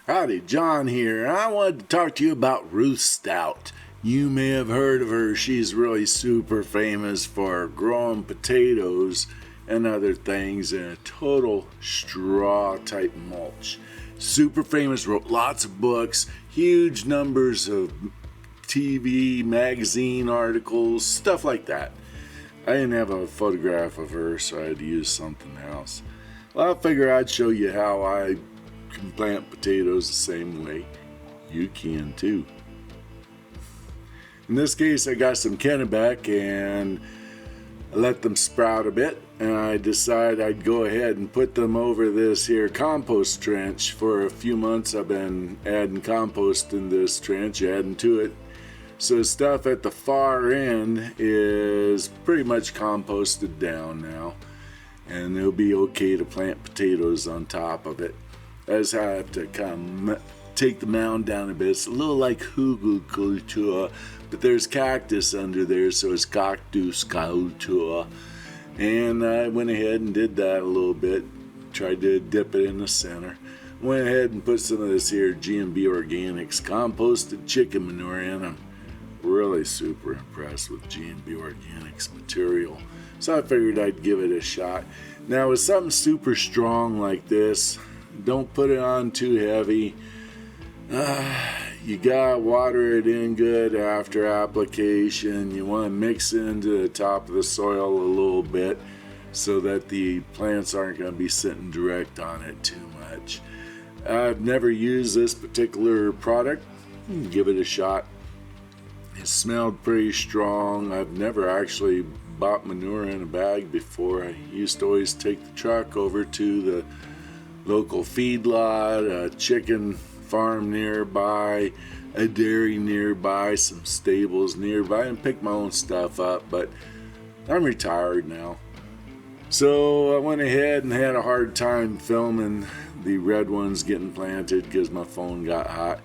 Howdy, John here. I wanted to talk to you about Ruth Stout. You may have heard of her. She's really super famous for growing potatoes and other things in a total straw type mulch. Super famous, wrote lots of books, huge numbers of TV, magazine articles, stuff like that. I didn't have a photograph of her, so I had to use something else. Well, I figured I'd show you how I can plant potatoes the same way you can too. In this case, I got some Kennebec and I let them sprout a bit, and I decided I'd go ahead and put them over this here compost trench. For a few months I've been adding compost in this trench, adding to it. So the stuff at the far end is pretty much composted down now, and it'll be okay to plant potatoes on top of it. I just have to kind of take the mound down a bit. It's a little like hugel culture, but there's cactus under there, so it's cactus culture. And I went ahead and did that a little bit, tried to dip it in the center. Went ahead and put some of this here G&B Organics composted chicken manure in. I'm really super impressed with G&B Organics material, so I figured I'd give it a shot. Now with something super strong like this, don't put it on too heavy. You gotta water it in good after application. You want to mix it into the top of the soil a little bit so that the plants aren't going to be sitting direct on it too much. I've never used this particular product. Give it a shot. It smelled pretty strong. I've never actually bought manure in a bag before. I used to always take the truck over to the local feedlot, a chicken farm nearby, a dairy nearby, some stables nearby, and pick my own stuff up, but I'm retired now. So I went ahead and had a hard time filming the red ones getting planted because my phone got hot.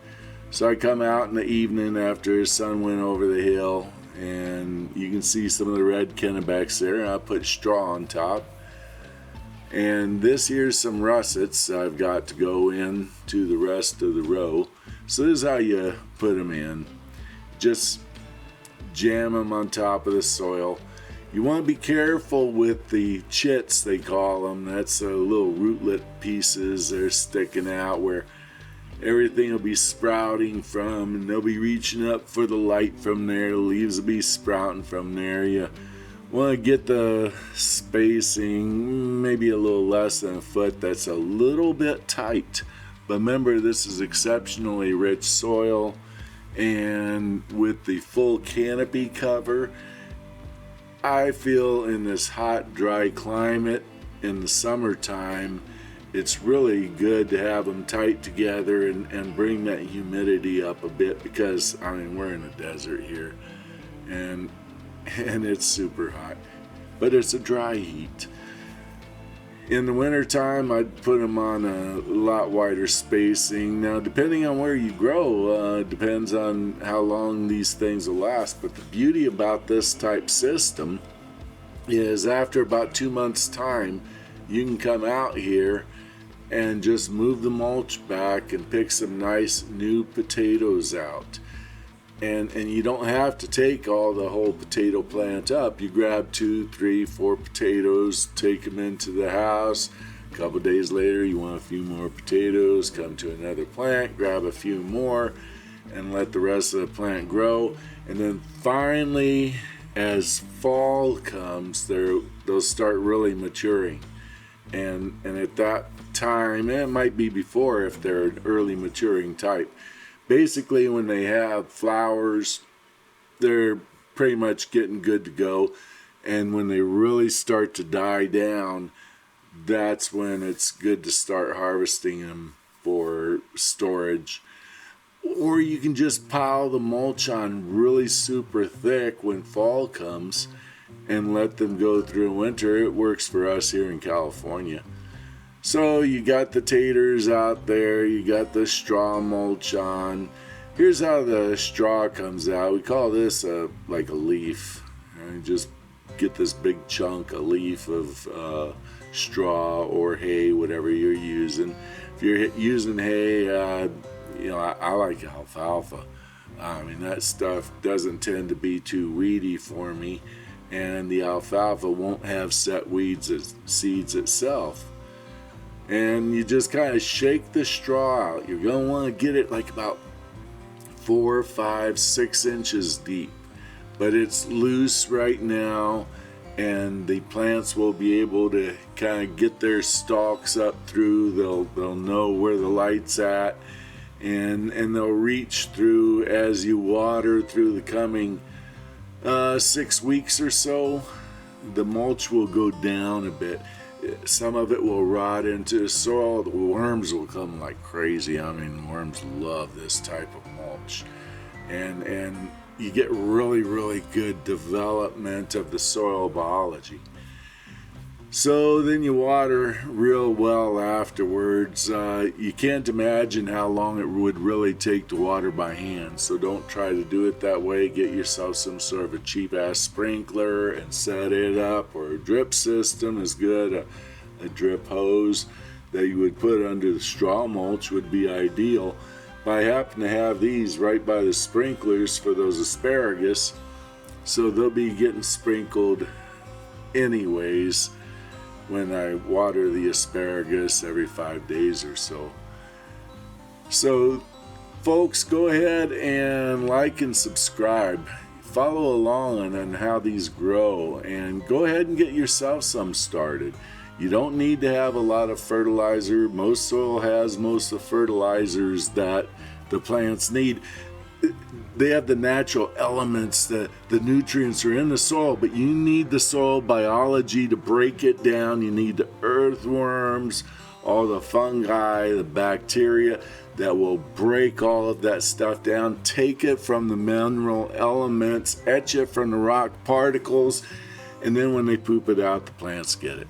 So I come out in the evening after the sun went over the hill, and you can see some of the red Kennebecs there, and I put straw on top. And this here's some russets I've got to go in to the rest of the row. So this is how you put them in. Just jam them on top of the soil. You want to be careful with the chits, they call them. That's the little rootlet pieces that are sticking out where everything will be sprouting from, and they'll be reaching up for the light from there. The leaves will be sprouting from there. You want to get the spacing maybe a little less than a foot. That's a little bit tight, but remember, this is exceptionally rich soil, and with the full canopy cover, I feel in this hot, dry climate in the summertime, it's really good to have them tight together and bring that humidity up a bit, because I mean, we're in a desert here, and it's super hot, but it's a dry heat. In the wintertime, I'd put them on a lot wider spacing. Now, depending on where you grow, depends on how long these things will last, but the beauty about this type system is after about 2 months' time, you can come out here and just move the mulch back and pick some nice new potatoes out. And you don't have to take all the whole potato plant up. You grab 2, 3, 4 potatoes, take them into the house. A couple days later, you want a few more potatoes, come to another plant, grab a few more, and let the rest of the plant grow. And then finally, as fall comes, they'll start really maturing. And at that time, and it might be before if they're an early maturing type, basically when they have flowers, they're pretty much getting good to go. And when they really start to die down, that's when it's good to start harvesting them for storage. Or you can just pile the mulch on really super thick when fall comes and let them go through winter. It works for us here in California. So you got the taters out there, you got the straw mulch on. Here's how the straw comes out. We call this like a leaf. You just get this big chunk, a leaf of straw or hay, whatever you're using. If you're using hay, I like alfalfa. I mean, that stuff doesn't tend to be too weedy for me, and the alfalfa won't have set weeds as seeds itself. And you just kind of shake the straw out. You're going to want to get it like about 4, 5, 6 inches deep, but it's loose right now, and the plants will be able to kind of get their stalks up through. They'll know where the light's at, and they'll reach through as you water through the coming 6 weeks or so. The mulch will go down a bit. Some of it will rot into the soil. The worms will come like crazy. I mean, worms love this type of mulch, and you get really, really good development of the soil biology. So then you water real well afterwards. You can't imagine how long it would really take to water by hand, so don't try to do it that way. Get yourself some sort of a cheap-ass sprinkler and set it up, or a drip system is good. A drip hose that you would put under the straw mulch would be ideal. I happen to have these right by the sprinklers for those asparagus, so they'll be getting sprinkled anyways when I water the asparagus every 5 days or so. So folks, go ahead and like and subscribe. Follow along on how these grow, and go ahead and get yourself some started. You don't need to have a lot of fertilizer. Most soil has most of the fertilizers that the plants need. They have the natural elements, the nutrients are in the soil, but you need the soil biology to break it down. You need the earthworms, all the fungi, the bacteria that will break all of that stuff down, take it from the mineral elements, etch it from the rock particles, and then when they poop it out, the plants get it.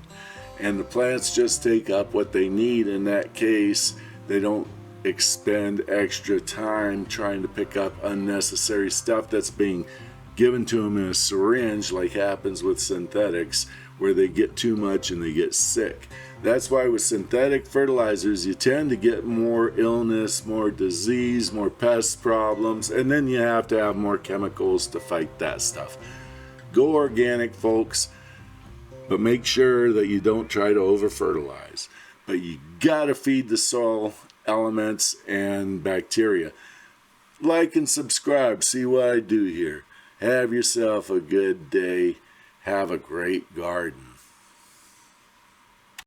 And the plants just take up what they need. In that case, they don't expend extra time trying to pick up unnecessary stuff that's being given to them in a syringe, like happens with synthetics, where they get too much and they get sick. That's why with synthetic fertilizers you tend to get more illness, more disease, more pest problems, and then you have to have more chemicals to fight that stuff. Go organic, folks, but make sure that you don't try to over fertilize. But you gotta feed the soil elements and bacteria. Like and subscribe, see what I do here. Have yourself a good day. Have a great garden.